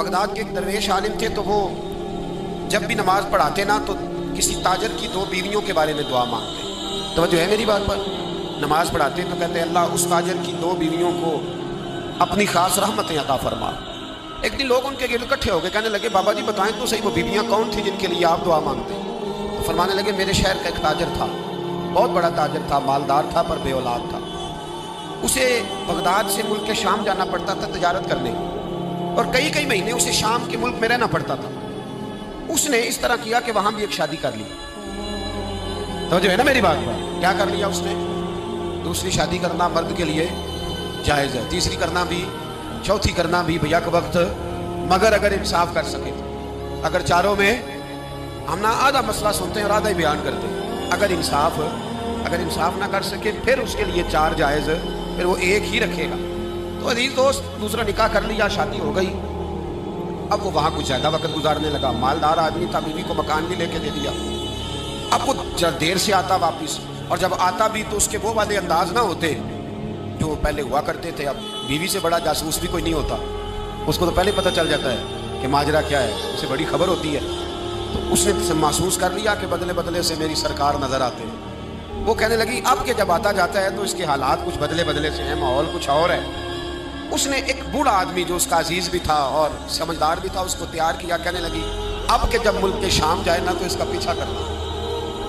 Baghdad के एक दरवेश आलिम थे, तो वो जब भी नमाज पढ़ाते ना तो किसी ताजर की 2 बीवियों के बारे में दुआ मांगते। तो जो है मेरी बात पर, नमाज पढ़ाते तो कहते अल्लाह उस ताजर की 2 बीवियों को अपनी खास रहमतें अता फरमा। एक दिन लोग उनके गिर्द इकट्ठे हो गए, कहने लगे बाबा जी बताएं तो सही वो बीवियाँ कौन थी जिनके लिए आप दुआ मांगते हैं? तो फरमाने लगे मेरे शहर का एक ताजर था, बहुत बड़ा ताजर था, मालदार था पर बे औलाद था। उसे बगदाद से मुल्क के शाम जाना पड़ता था तजारत करने, और कई कई महीने उसे शाम के मुल्क में रहना पड़ता था। उसने इस तरह किया कि वहाँ भी एक शादी कर ली। तो जो है ना मेरी बात पर, क्या कर लिया उसने? दूसरी शादी करना मर्द के लिए जायज़ है, तीसरी करना भी, चौथी करना भी भैया के वक्त, मगर अगर इंसाफ कर सके तो। अगर चारों में हम ना आधा मसला सुनते हैं और आधा ही बयान करते हैं। अगर इंसाफ ना कर सके फिर उसके लिए 4 जायज़, फिर वो एक ही रखेगा। तो अजीज दोस्त, दूसरा निकाह कर लिया, शादी हो गई। अब वो वहाँ कुछ ज़्यादा वक्त गुजारने लगा, मालदार आदमी था, बीवी को मकान भी लेके दे दिया। अब वो जब देर से आता वापिस, और जब आता भी तो उसके वो वाले अंदाज ना होते जो पहले हुआ करते थे। अब बीवी से बड़ा जासूस भी कोई नहीं होता, उसको तो पहले पता चल जाता है कि माजरा क्या है, उसे बड़ी खबर होती है। तो उसने महसूस कर लिया कि बदले बदले से मेरी सरकार नजर आते हैं। वो कहने लगी अब के जब आता जाता है तो इसके हालात कुछ बदले बदले से हैं, माहौल कुछ और है। उसने एक बूढ़ा आदमी जो उसका अजीज भी था और समझदार भी था उसको तैयार किया। कहने लगी अब के जब मुल्क के शाम जाए ना तो इसका पीछा करना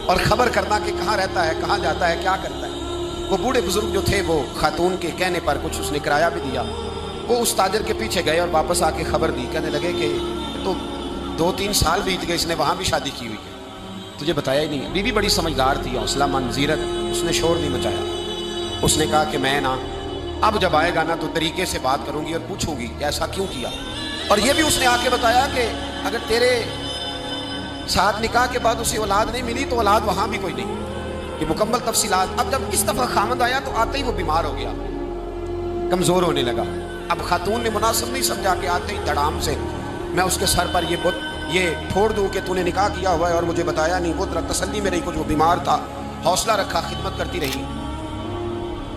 और खबर करना कि कहाँ रहता है, कहाँ जाता है, क्या करता है। वो बूढ़े बुजुर्ग जो थे वो खातून के कहने पर कुछ उसने किराया भी दिया। वो उस ताजर के पीछे गए और वापस आके खबर दी। कहने लगे कि तो 2-3 साल बीत गए, इसने वहाँ भी शादी की हुई है, तुझे बताया ही नहीं। बीवी बड़ी समझदार थी, हौसला मंद, जीरक, उसने शोर नहीं मचाया। उसने कहा कि मैं ना अब जब आएगा ना तो तरीके से बात करूंगी और पूछूंगी ऐसा क्यों किया। और ये भी उसने आके बताया कि अगर तेरे साथ निकाह के बाद उसे औलाद नहीं मिली तो औलाद वहाँ भी कोई नहीं। ये मुकम्मल तफसीलात। अब जब इस दफ़ा खामद आया तो आते ही वो बीमार हो गया, कमज़ोर होने लगा। अब खातून ने मुनासिब नहीं समझा कि आते ही धड़ाम से मैं उसके सर पर ये फोड़ दूँ कि तूने निकाह किया हुआ है और मुझे बताया नहीं। वो जरा तसल्ली में रही, कुछ वो बीमार था, हौसला रखा, खिदमत करती रही।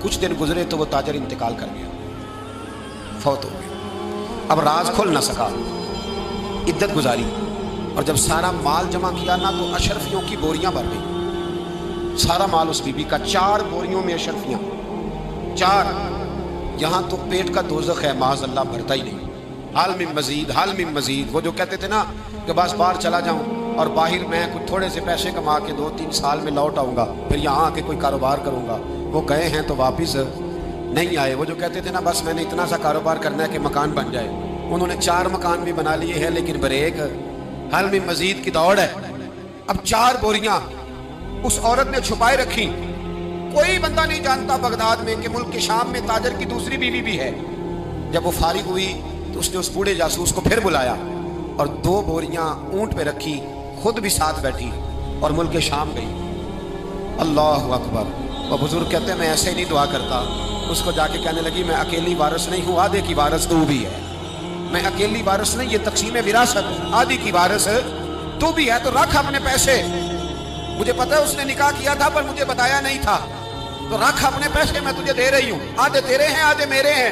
कुछ दिन गुजरे तो वो ताजर इंतकाल कर गया, फौत हो गया। अब राज खुल ना सका, इद्दत गुजारी, और जब सारा माल जमा किया ना तो अशरफियों की बोरियां भर गई। सारा माल उस बीबी का, 4 बोरियों में अशरफियां, 4। यहाँ तो पेट का दोज़ख है, माज़अल्लाह भरता ही नहीं। हाल में मजीद। वो जो कहते थे ना कि बस बाहर चला जाऊँ और बाहर मैं कुछ थोड़े से पैसे कमा के 2-3 साल में लौट आऊँगा, फिर यहाँ आके कोई कारोबार करूँगा। वो गए हैं तो वापस नहीं आए। वो जो कहते थे ना बस मैंने इतना सा कारोबार करना है कि मकान बन जाए, उन्होंने 4 मकान भी बना लिए हैं, लेकिन ब्रेक हाल में मजीद की दौड़ है। अब 4 बोरियां उस औरत ने छुपाए रखी। कोई बंदा नहीं जानता बगदाद में कि मुल्क के शाम में ताजर की दूसरी बीवी भी है। जब वो फारिग हुई तो उसने उस बूढ़े जासूस को फिर बुलाया और 2 बोरियां ऊंट पे रखी, खुद भी साथ बैठी और मुल्क के शाम गई। अल्लाह अकबर। वो बुजुर्ग कहते हैं मैं ऐसे ही नहीं दुआ करता। उसको जाके कहने लगी मैं अकेली वारिस नहीं हूँ, आधे की वारिस तू भी है। मैं अकेली वारिस नहीं, ये तकसीम विरासत है, आधी की वारिस तू भी है। तो रख अपने पैसे, मुझे पता है उसने निकाह किया था पर मुझे बताया नहीं था, तो रख अपने पैसे, मैं तुझे दे रही हूँ, आधे तेरे हैं आधे मेरे हैं।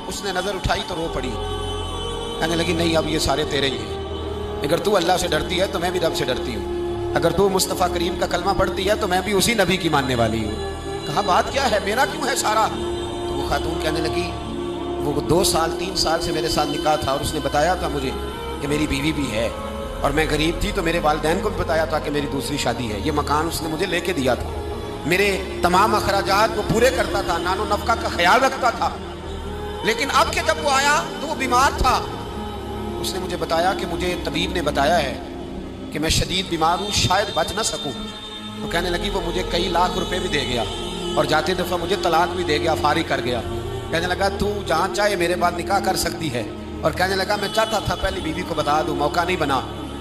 उसने नजर उठाई तो रो पड़ी, कहने लगी नहीं अब ये सारे तेरे ही हैं। अगर तू अल्लाह से डरती है तो मैं भी रब से डरती हूँ। अगर तू मुस्तफ़ा करीम का कलमा पढ़ती है तो मैं भी उसी नबी की मानने वाली हूँ। कहा बात क्या है, मेरा क्यों है सारा? तो वो खातून कहने लगी वो 2 साल 3 साल से मेरे साथ निकाह था और उसने बताया था मुझे कि मेरी बीवी भी है, और मैं गरीब थी तो मेरे वालिदैन को भी बताया था कि मेरी दूसरी शादी है। ये मकान उसने मुझे लेके दिया था, मेरे तमाम अखराजात वो पूरे करता था, नानो नफका का ख्याल रखता था। लेकिन अब के जब वो आया तो वो बीमार था। उसने मुझे बताया कि मुझे तबीब ने बताया है कि मैं शदीद बीमार हूँ, शायद बच ना सकूँ। तो कहने लगी वो मुझे कई लाख रुपए भी दे गया और जाते दफ़ा मुझे तलाक भी दे गया, फारिग कर गया। कहने लगा तू जहाँ चाहे मेरे बाद निकाह कर सकती है। और कहने लगा मैं चाहता था पहले बीवी को बता दूँ, मौका नहीं बना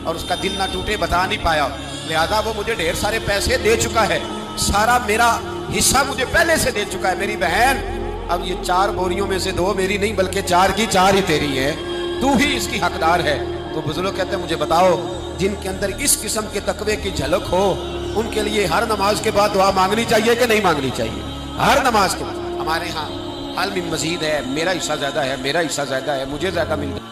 और उसका दिल ना टूटे, बता नहीं पाया, लिहाजा वो मुझे ढेर सारे पैसे दे चुका है, सारा मेरा हिस्सा मुझे पहले से दे चुका है। मेरी बहन अब ये 4 बोरियों में से 2 मेरी नहीं बल्कि 4 की 4 ही तेरी है, तू ही इसकी हकदार है। तो बुजुर्ग कहते हैं मुझे बताओ जिनके अंदर इस किस्म के तकवे की झलक हो उनके लिए हर नमाज के बाद दुआ मांगनी चाहिए कि नहीं मांगनी चाहिए? हर नमाज के बाद। हमारे यहाँ हाल में मजीद है, मेरा हिस्सा ज्यादा है, मेरा हिस्सा ज्यादा है, मुझे ज्यादा मिलता है।